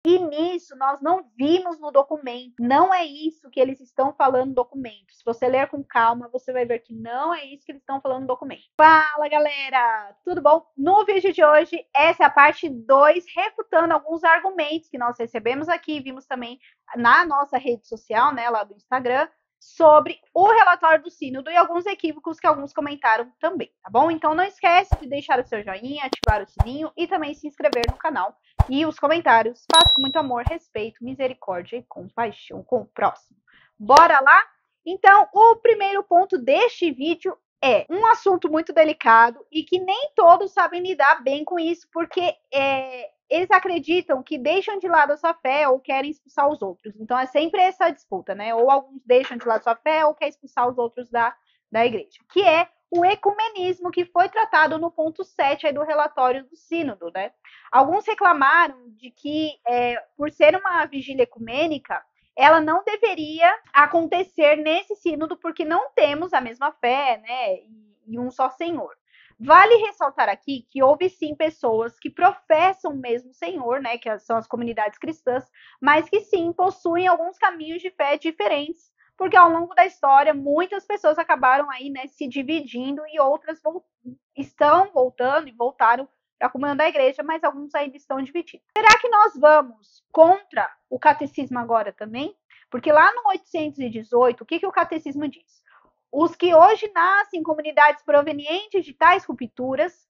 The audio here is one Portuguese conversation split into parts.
E nisso nós não vimos no documento, não é isso que eles estão falando no documento. Se você ler com calma, você vai ver que não é isso que eles estão falando no documento. Fala, galera! Tudo bom? No vídeo de hoje, essa é a parte 2, refutando alguns argumentos que nós recebemos aqui, vimos também na nossa rede social, né, lá do Instagram, sobre o relatório do sínodo e alguns equívocos que alguns comentaram também, tá bom? Então não esquece de deixar o seu joinha, ativar o sininho e também se inscrever no canal. E os comentários, faça com muito amor, respeito, misericórdia e compaixão com o próximo. Bora lá? Então, o primeiro ponto deste vídeo é um assunto muito delicado e que nem todos sabem lidar bem com isso, porque eles acreditam que deixam de lado a sua fé ou querem expulsar os outros. Então, é sempre essa disputa, né? Ou alguns deixam de lado a sua fé ou querem expulsar os outros da igreja, que é o ecumenismo, que foi tratado no ponto 7 aí do relatório do sínodo, né? Alguns reclamaram de que, por ser uma vigília ecumênica, ela não deveria acontecer nesse sínodo, porque não temos a mesma fé, né, e um só Senhor. Vale ressaltar aqui que houve sim pessoas que professam mesmo o Senhor, né, que são as comunidades cristãs, mas que sim possuem alguns caminhos de fé diferentes, porque ao longo da história muitas pessoas acabaram aí, né, se dividindo e outras estão voltando e voltaram para a comunhão da igreja, mas alguns ainda estão divididos. Será que nós vamos contra o catecismo agora também? Porque lá no 818, o que o catecismo diz? Os que hoje nascem em comunidades provenientes de tais rupturas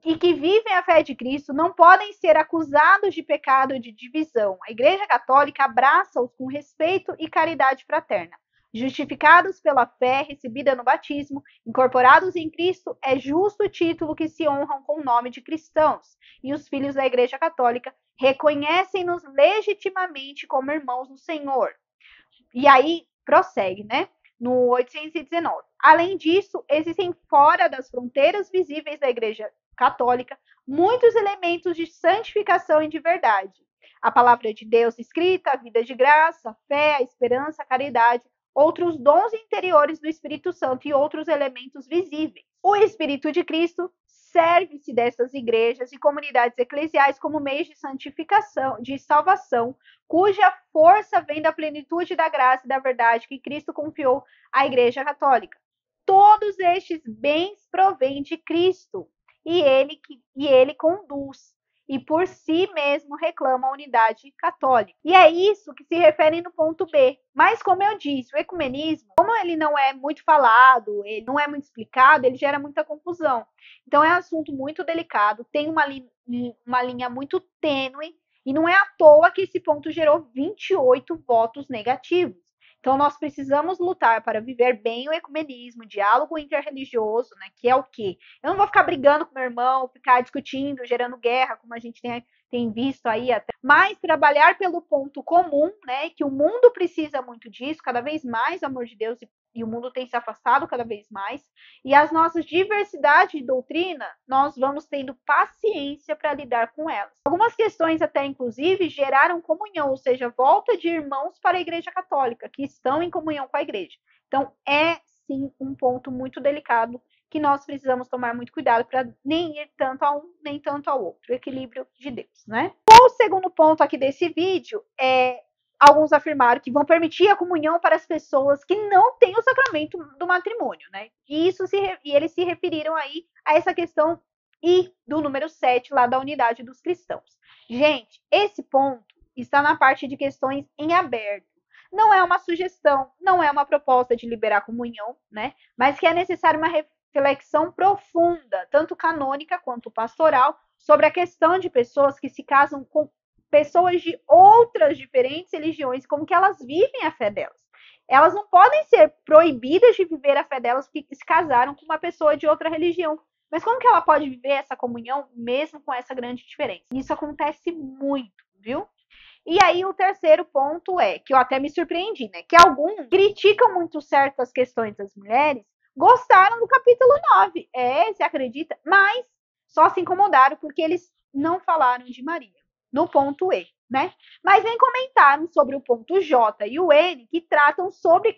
e que vivem a fé de Cristo não podem ser acusados de pecado ou de divisão. A Igreja Católica abraça-os com respeito e caridade fraterna. Justificados pela fé recebida no batismo, incorporados em Cristo, é justo o título que se honram com o nome de cristãos. E os filhos da Igreja Católica reconhecem-nos legitimamente como irmãos no Senhor. E aí, prossegue, né? No 819. Além disso, existem fora das fronteiras visíveis da Igreja Católica muitos elementos de santificação e de verdade. A palavra de Deus escrita, a vida de graça, a fé, a esperança, a caridade, outros dons interiores do Espírito Santo e outros elementos visíveis. O Espírito de Cristo serve-se dessas igrejas e comunidades eclesiais como meios de santificação, de salvação, cuja força vem da plenitude da graça e da verdade que Cristo confiou à Igreja Católica. Todos estes bens provêm de Cristo e ele conduz e por si mesmo reclama a unidade católica. E é isso que se refere no ponto B. Mas, como eu disse, o ecumenismo, como ele não é muito falado, ele não é muito explicado, ele gera muita confusão. Então, é um assunto muito delicado, tem uma linha muito tênue, e não é à toa que esse ponto gerou 28 votos negativos. Então, nós precisamos lutar para viver bem o ecumenismo, o diálogo interreligioso, né, que é o quê? Eu não vou ficar brigando com meu irmão, ficar discutindo, gerando guerra, como a gente tem visto aí até, mas trabalhar pelo ponto comum, né, que o mundo precisa muito disso, cada vez mais, amor de Deus, e o mundo tem se afastado cada vez mais, e as nossas diversidades de doutrina, nós vamos tendo paciência para lidar com elas. Algumas questões até, inclusive, geraram comunhão, ou seja, volta de irmãos para a Igreja Católica, que estão em comunhão com a Igreja. Então, é sim um ponto muito delicado que nós precisamos tomar muito cuidado para nem ir tanto a um, nem tanto ao outro. O equilíbrio de Deus, né? O segundo ponto aqui desse vídeo é alguns afirmaram que vão permitir a comunhão para as pessoas que não têm o sacramento do matrimônio, né? E eles se referiram aí a essa questão e do número 7 lá da unidade dos cristãos. Gente, esse ponto está na parte de questões em aberto. Não é uma sugestão, não é uma proposta de liberar a comunhão, né? Mas que é necessária uma reflexão profunda, tanto canônica quanto pastoral, sobre a questão de pessoas que se casam com pessoas de outras diferentes religiões, como que elas vivem a fé delas. Elas não podem ser proibidas de viver a fé delas porque se casaram com uma pessoa de outra religião. Mas como que ela pode viver essa comunhão mesmo com essa grande diferença? Isso acontece muito, viu? E aí o terceiro ponto é, que eu até me surpreendi, né? Que alguns criticam muito certas questões das mulheres, gostaram do capítulo 9. Você acredita? Mas só se incomodaram porque eles não falaram de Maria no ponto E, né? Mas nem comentaram sobre o ponto J e o N, que tratam sobre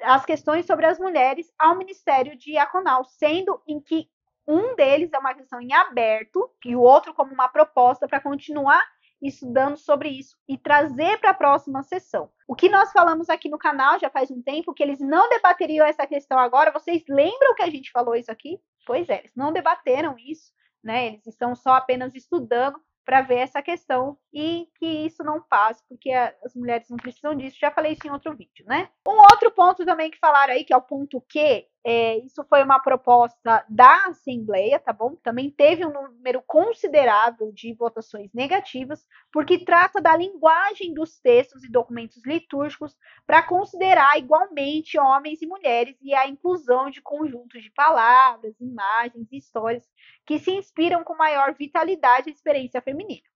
as questões sobre as mulheres ao ministério diaconal, sendo em que um deles é uma questão em aberto e o outro como uma proposta para continuar estudando sobre isso e trazer para a próxima sessão. O que nós falamos aqui no canal já faz um tempo, que eles não debateriam essa questão agora. Vocês lembram que a gente falou isso aqui? Pois é, eles não debateram isso, né? Eles estão só apenas estudando para ver essa questão e que isso não passe, porque as mulheres não precisam disso. Já falei isso em outro vídeo, né? Um outro ponto também que falaram aí, que é o ponto Q, isso foi uma proposta da Assembleia, tá bom? Também teve um número considerável de votações negativas, porque trata da linguagem dos textos e documentos litúrgicos para considerar igualmente homens e mulheres e a inclusão de conjuntos de palavras, imagens e histórias que se inspiram com maior vitalidade à experiência feminina.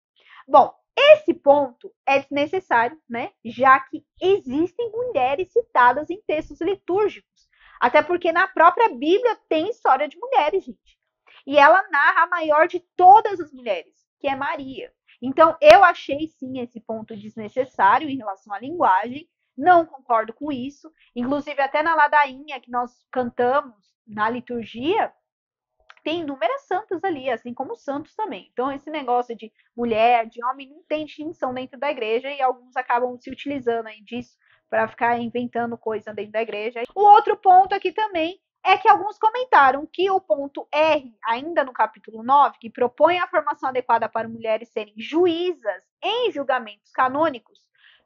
Bom, esse ponto é desnecessário, né? Já que existem mulheres citadas em textos litúrgicos. Até porque na própria Bíblia tem história de mulheres, gente. E ela narra a maior de todas as mulheres, que é Maria. Então, eu achei sim esse ponto desnecessário em relação à linguagem. Não concordo com isso. Inclusive, até na ladainha que nós cantamos na liturgia, tem inúmeras santas ali, assim como santos também. Então, esse negócio de mulher, de homem, não tem distinção dentro da igreja e alguns acabam se utilizando aí disso para ficar inventando coisa dentro da igreja. O outro ponto aqui também é que alguns comentaram que o ponto R, ainda no capítulo 9, que propõe a formação adequada para mulheres serem juízas em julgamentos canônicos,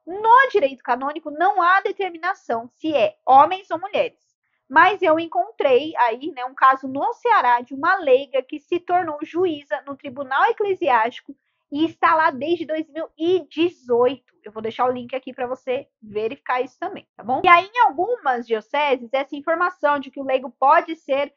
no direito canônico não há determinação se é homens ou mulheres. Mas eu encontrei aí, né, um caso no Ceará de uma leiga que se tornou juíza no Tribunal Eclesiástico e está lá desde 2018. Eu vou deixar o link aqui para você verificar isso também, tá bom? E aí, em algumas dioceses, essa informação de que o leigo pode ser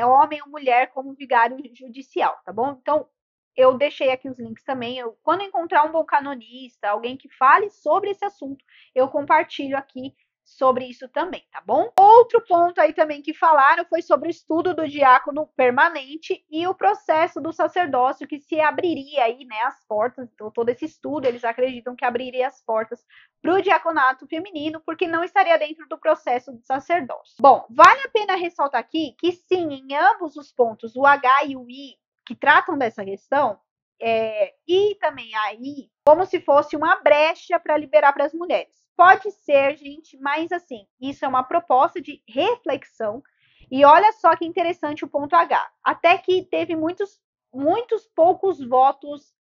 homem ou mulher como vigário judicial, tá bom? Então, eu deixei aqui os links também. Quando encontrar um bom canonista, alguém que fale sobre esse assunto, eu compartilho aqui sobre isso também, tá bom? Outro ponto aí também que falaram foi sobre o estudo do diácono permanente e o processo do sacerdócio que se abriria aí, né, as portas. Então, todo esse estudo, eles acreditam que abriria as portas para o diaconato feminino, porque não estaria dentro do processo do sacerdócio. Bom, vale a pena ressaltar aqui que sim, em ambos os pontos, o H e o I, que tratam dessa questão, e também aí, como se fosse uma brecha para liberar para as mulheres. Pode ser, gente, mas assim, isso é uma proposta de reflexão. E olha só que interessante o ponto H. Até que teve muitos poucos votos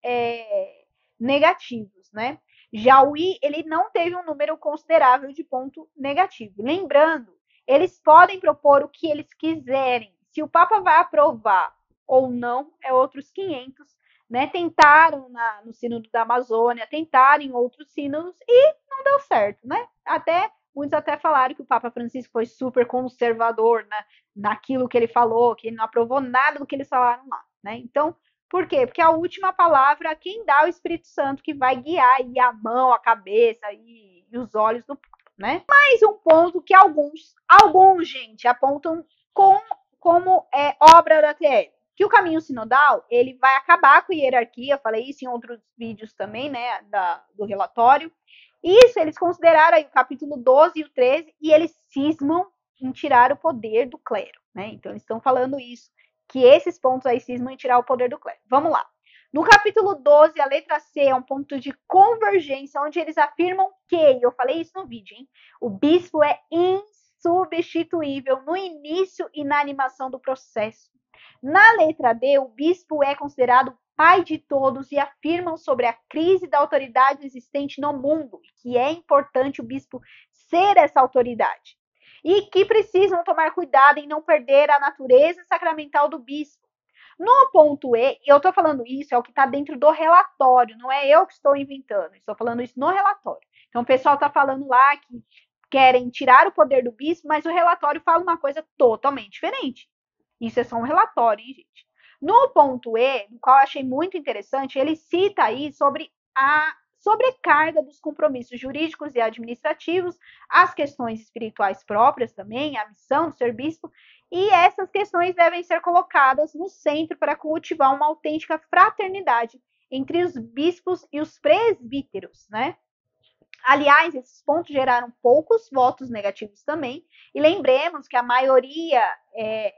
negativos, né? Já o I, ele não teve um número considerável de ponto negativo. Lembrando, eles podem propor o que eles quiserem. Se o Papa vai aprovar ou não, é outros 500, né? Tentaram no Sínodo da Amazônia, tentaram em outros sínodos e não deu certo, né? Muitos até falaram que o Papa Francisco foi super conservador, né, naquilo que ele falou, que ele não aprovou nada do que eles falaram lá, né? Então, por quê? Porque a última palavra, quem dá é o Espírito Santo, que vai guiar aí a mão, a cabeça e os olhos do Papa, né? Mais um ponto que alguns, gente, apontam como obra da TL, que o caminho sinodal, ele vai acabar com a hierarquia, eu falei isso em outros vídeos também, né, do relatório. Isso, eles consideraram aí o capítulo 12 e o 13, e eles cismam em tirar o poder do clero, né? Então, eles estão falando isso, que esses pontos aí cismam em tirar o poder do clero. Vamos lá. No capítulo 12, a letra C é um ponto de convergência, onde eles afirmam que, eu falei isso no vídeo, hein? O bispo é insubstituível no início e na animação do processo. Na letra D, o bispo é considerado pai de todos e afirmam sobre a crise da autoridade existente no mundo, que é importante o bispo ser essa autoridade. E que precisam tomar cuidado em não perder a natureza sacramental do bispo. No ponto E, eu estou falando isso, é o que está dentro do relatório, não é eu que estou inventando, estou falando isso no relatório. Então, o pessoal está falando lá que querem tirar o poder do bispo, mas o relatório fala uma coisa totalmente diferente. Isso é só um relatório, hein, gente? No ponto E, no qual eu achei muito interessante, ele cita aí sobre a sobrecarga dos compromissos jurídicos e administrativos, as questões espirituais próprias também, a missão do ser bispo, e essas questões devem ser colocadas no centro para cultivar uma autêntica fraternidade entre os bispos e os presbíteros, né? Aliás, esses pontos geraram poucos votos negativos também, e lembremos que a maioria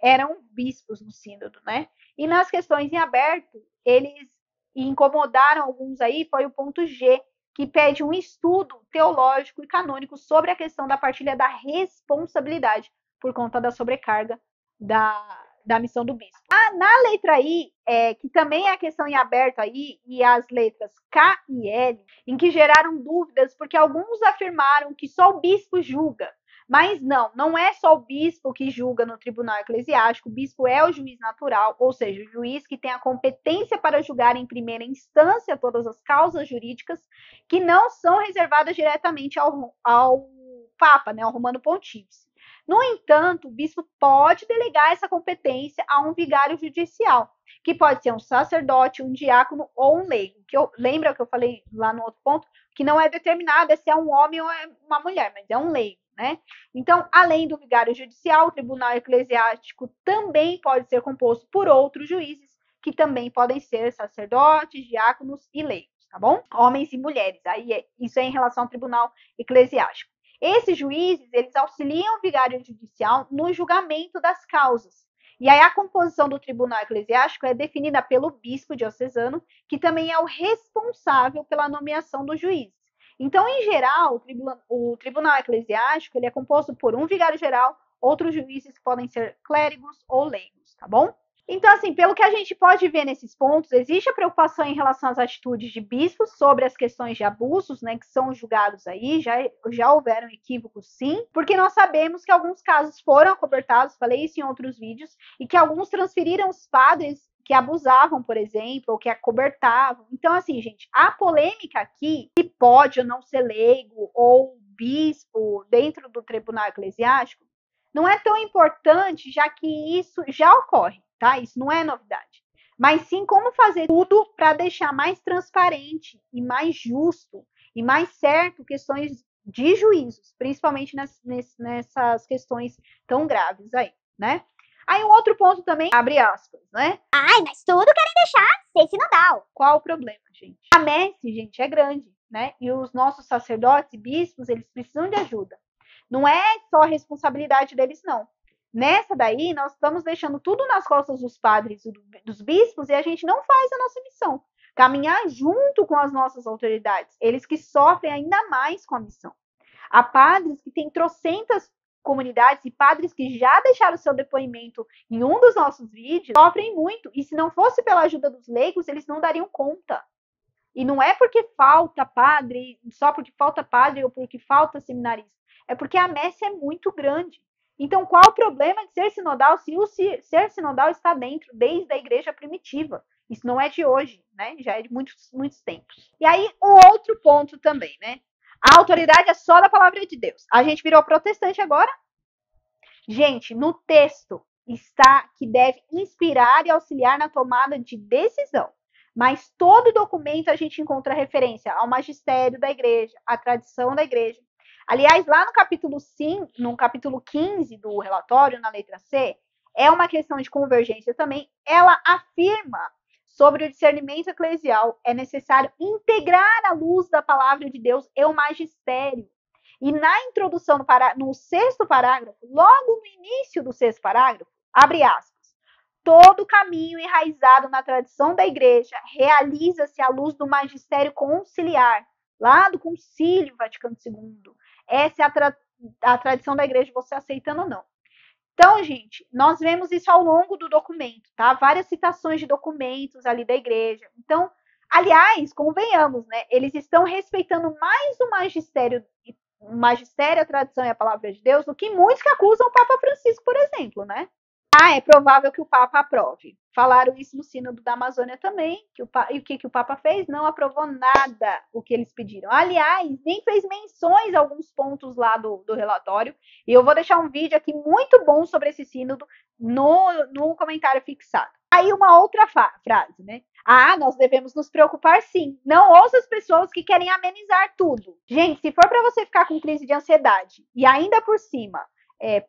eram bispos no sínodo, né? E nas questões em aberto, eles e incomodaram alguns aí foi o ponto G, que pede um estudo teológico e canônico sobre a questão da partilha da responsabilidade por conta da sobrecarga da missão do bispo. Na letra I, que também é a questão em aberto aí, e as letras K e L, em que geraram dúvidas, porque alguns afirmaram que só o bispo julga. Mas não é só o bispo que julga no tribunal eclesiástico, o bispo é o juiz natural, ou seja, o juiz que tem a competência para julgar em primeira instância todas as causas jurídicas que não são reservadas diretamente ao Papa, né, ao Romano Pontífice. No entanto, o bispo pode delegar essa competência a um vigário judicial, que pode ser um sacerdote, um diácono ou um leigo. Lembra que eu falei lá no outro ponto? Que não é determinado se é um homem ou é uma mulher, mas é um leigo, né? Então, além do vigário judicial, o tribunal eclesiástico também pode ser composto por outros juízes, que também podem ser sacerdotes, diáconos e leigos, tá bom? Homens e mulheres, isso é em relação ao tribunal eclesiástico. Esses juízes, eles auxiliam o vigário judicial no julgamento das causas. E aí a composição do tribunal eclesiástico é definida pelo bispo diocesano, que também é o responsável pela nomeação dos juízes. Então, em geral, o tribunal eclesiástico ele é composto por um vigário geral, outros juízes que podem ser clérigos ou leigos, tá bom? Então, assim, pelo que a gente pode ver nesses pontos, existe a preocupação em relação às atitudes de bispos sobre as questões de abusos, né, que são julgados aí, já houveram equívocos sim, porque nós sabemos que alguns casos foram acobertados, falei isso em outros vídeos, e que alguns transferiram os padres que abusavam, por exemplo, ou que acobertavam. Então, assim, gente, a polêmica aqui, se pode ou não ser leigo ou bispo dentro do tribunal eclesiástico, não é tão importante, já que isso já ocorre, tá? Isso não é novidade. Mas sim como fazer tudo para deixar mais transparente e mais justo e mais certo questões de juízos, principalmente nessas questões tão graves aí, né? Aí um outro ponto também, abre aspas, né? Ai, mas tudo querem deixar ser sinodal. Qual o problema, gente? A messe, gente, é grande, né? E os nossos sacerdotes e bispos, eles precisam de ajuda. Não é só a responsabilidade deles, não. Nessa daí, nós estamos deixando tudo nas costas dos padres e dos bispos e a gente não faz a nossa missão. Caminhar junto com as nossas autoridades, eles que sofrem ainda mais com a missão. Há padres que têm trocentas comunidades e padres que já deixaram seu depoimento em um dos nossos vídeos, sofrem muito. E se não fosse pela ajuda dos leigos, eles não dariam conta. E não é porque falta padre, só porque falta padre ou porque falta seminarista. É porque a messe é muito grande. Então, qual o problema de ser sinodal se o ser sinodal está dentro desde a igreja primitiva? Isso não é de hoje, né? Já é de muitos, muitos tempos. E aí, um outro ponto também, né? A autoridade é só da palavra de Deus. A gente virou protestante agora? Gente, no texto está que deve inspirar e auxiliar na tomada de decisão. Mas todo documento a gente encontra referência ao magistério da igreja, à tradição da igreja. Aliás, lá no capítulo 15 do relatório, na letra C, é uma questão de convergência também. Ela afirma sobre o discernimento eclesial, é necessário integrar a luz da palavra de Deus e o magistério. E na introdução, no sexto parágrafo, logo no início do sexto parágrafo, abre aspas, todo caminho enraizado na tradição da igreja realiza-se à luz do magistério conciliar, lá do Concílio Vaticano II. Essa é a tradição da igreja, você aceitando ou não. Então, gente, nós vemos isso ao longo do documento, tá? Várias citações de documentos ali da igreja. Então, aliás, convenhamos, né? Eles estão respeitando mais o magistério, a tradição e a palavra de Deus do que muitos que acusam o Papa Francisco, por exemplo, né? É provável que o Papa aprove. Falaram isso no Sínodo da Amazônia também. E o que o Papa fez? Não aprovou nada o que eles pediram. Aliás, nem fez menções a alguns pontos lá do relatório. E eu vou deixar um vídeo aqui muito bom sobre esse Sínodo no comentário fixado. Aí uma outra frase, né? Nós devemos nos preocupar sim. Não ouça as pessoas que querem amenizar tudo. Gente, se for para você ficar com crise de ansiedade e ainda por cima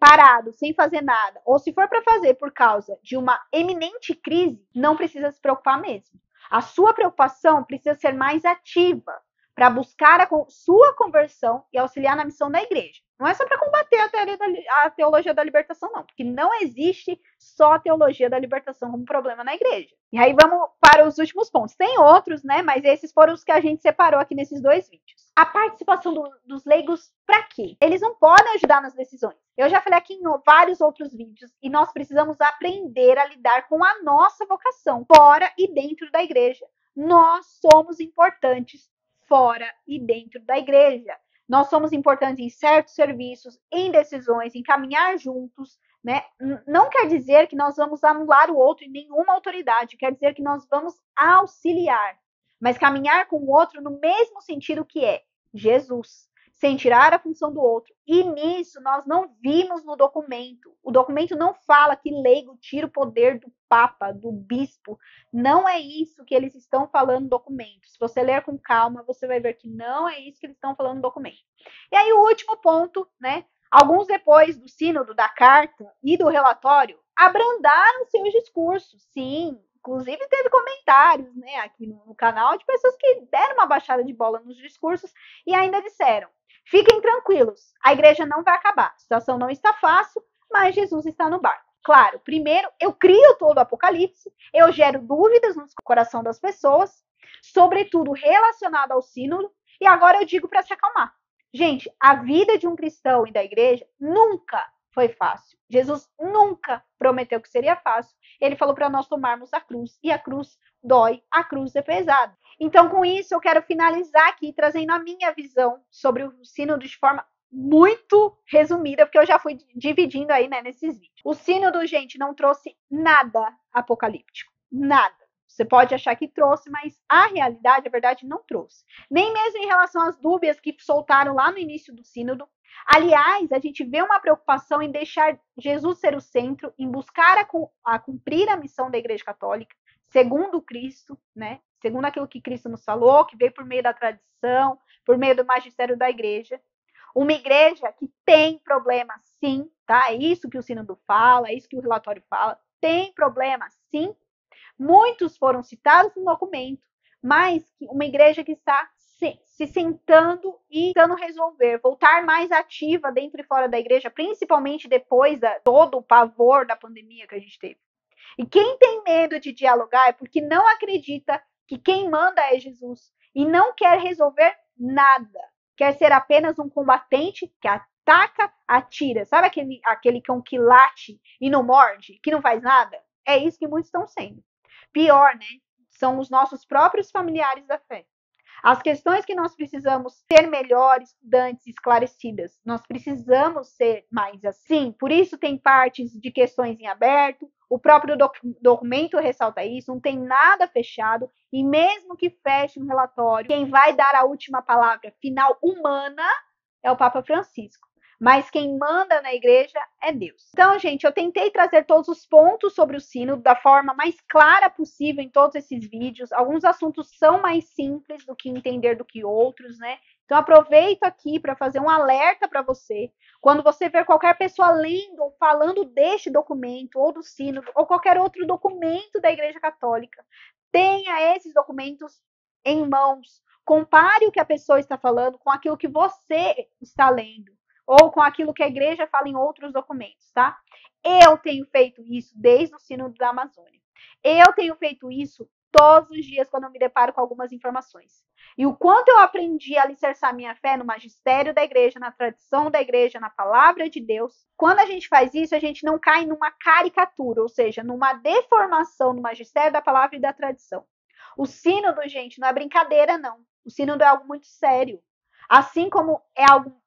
parado, sem fazer nada, ou se for para fazer por causa de uma eminente crise, não precisa se preocupar mesmo. A sua preocupação precisa ser mais ativa para buscar a sua conversão e auxiliar na missão da igreja. Não é só para combater a teologia da libertação, não, porque não existe só a teologia da libertação como problema na igreja. E aí vamos para os últimos pontos. Tem outros, né? Mas esses foram os que a gente separou aqui nesses 2 vídeos. A participação dos leigos, para quê? Eles não podem ajudar nas decisões. Eu já falei aqui em vários outros vídeos e nós precisamos aprender a lidar com a nossa vocação, fora e dentro da igreja. Nós somos importantes fora e dentro da igreja. Nós somos importantes em certos serviços, em decisões, em caminhar juntos, né? Não quer dizer que nós vamos anular o outro em nenhuma autoridade, quer dizer que nós vamos auxiliar, mas caminhar com o outro no mesmo sentido que é Jesus, sem tirar a função do outro. E nisso nós não vimos no documento. O documento não fala que leigo tira o poder do Papa, do bispo. Não é isso que eles estão falando no documento. Se você ler com calma, você vai ver que não é isso que eles estão falando no documento. E aí o último ponto, né? Alguns depois do sínodo, da carta e do relatório, abrandaram seus discursos. Sim, inclusive teve comentários, né, aqui no canal de pessoas que deram uma baixada de bola nos discursos e ainda disseram: fiquem tranquilos, a igreja não vai acabar, a situação não está fácil, mas Jesus está no barco. Claro, primeiro, eu crio todo o Apocalipse, eu gero dúvidas no coração das pessoas, sobretudo relacionado ao sínodo, e agora eu digo para se acalmar. Gente, a vida de um cristão e da igreja nunca foi fácil. Jesus nunca prometeu que seria fácil. Ele falou para nós tomarmos a cruz, e a cruz dói, a cruz é pesada. Então, com isso, eu quero finalizar aqui trazendo a minha visão sobre o sínodo de forma muito resumida, porque eu já fui dividindo aí, né, nesses vídeos. O sínodo, gente, não trouxe nada apocalíptico. Nada. Você pode achar que trouxe, mas a realidade, a verdade, não trouxe. Nem mesmo em relação às dúvidas que soltaram lá no início do sínodo. Aliás, a gente vê uma preocupação em deixar Jesus ser o centro, em buscar a cumprir a missão da Igreja Católica, segundo Cristo, né? Segundo aquilo que Cristo nos falou, que veio por meio da tradição, por meio do magistério da Igreja. Uma igreja que tem problema, sim, tá? É isso que o sínodo fala, é isso que o relatório fala. Tem problema, sim. Muitos foram citados no documento, mas uma igreja que está se sentando e tentando resolver, voltar mais ativa dentro e fora da igreja, principalmente depois de todo o pavor da pandemia que a gente teve. E quem tem medo de dialogar é porque não acredita que quem manda é Jesus e não quer resolver nada. Quer ser apenas um combatente que ataca, atira. Sabe aquele cão que late e não morde, que não faz nada? É isso que muitos estão sendo. Pior, né? São os nossos próprios familiares da fé. As questões que nós precisamos ser melhores, estudantes, esclarecidas. Nós precisamos ser mais assim. Por isso tem partes de questões em aberto. O próprio documento ressalta isso. Não tem nada fechado. E mesmo que feche um relatório, quem vai dar a última palavra final humana é o Papa Francisco. Mas quem manda na igreja é Deus. Então, gente, eu tentei trazer todos os pontos sobre o sínodo da forma mais clara possível em todos esses vídeos. Alguns assuntos são mais simples do que entender do que outros, né? Então, aproveito aqui para fazer um alerta para você. Quando você ver qualquer pessoa lendo ou falando deste documento, ou do sínodo, ou qualquer outro documento da Igreja Católica, tenha esses documentos em mãos. Compare o que a pessoa está falando com aquilo que você está lendo, ou com aquilo que a igreja fala em outros documentos, tá? Eu tenho feito isso desde o Sínodo da Amazônia. Eu tenho feito isso todos os dias quando eu me deparo com algumas informações. E o quanto eu aprendi a alicerçar minha fé no magistério da igreja, na tradição da igreja, na palavra de Deus. Quando a gente faz isso, a gente não cai numa caricatura, ou seja, numa deformação no magistério da palavra e da tradição. O sínodo, gente, não é brincadeira, não. O sínodo é algo muito sério. Assim como é algo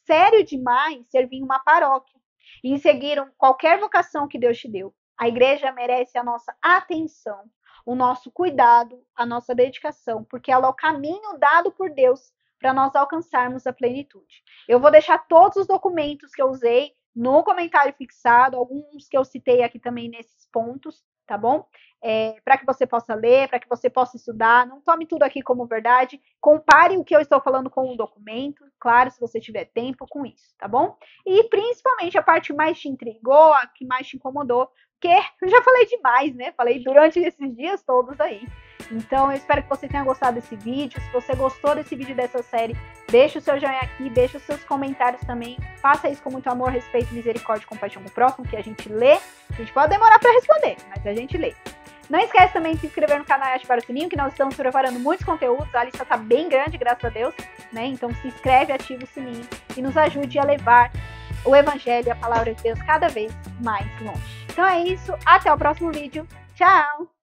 sério demais servir em uma paróquia e seguir qualquer vocação que Deus te deu. A igreja merece a nossa atenção, o nosso cuidado, a nossa dedicação, porque ela é o caminho dado por Deus para nós alcançarmos a plenitude. Eu vou deixar todos os documentos que eu usei no comentário fixado, alguns que eu citei aqui também nesses pontos, tá bom? Para que você possa ler, para que você possa estudar. Não tome tudo aqui como verdade. Compare o que eu estou falando com o documento, claro, se você tiver tempo com isso, tá bom? E principalmente a parte mais te intrigou, a que mais te incomodou, porque eu já falei demais, né? Falei durante esses dias todos aí. Então, eu espero que você tenha gostado desse vídeo. Se você gostou desse vídeo, dessa série, deixa o seu joinha aqui, deixa os seus comentários também. Faça isso com muito amor, respeito, misericórdia e compaixão com o próximo, que a gente lê. A gente pode demorar para responder, mas a gente lê. Não esquece também de se inscrever no canal e ativar o sininho, que nós estamos preparando muitos conteúdos. A lista tá bem grande, graças a Deus, né? Então se inscreve, ativa o sininho e nos ajude a levar o Evangelho e a Palavra de Deus cada vez mais longe. Então é isso, até o próximo vídeo. Tchau!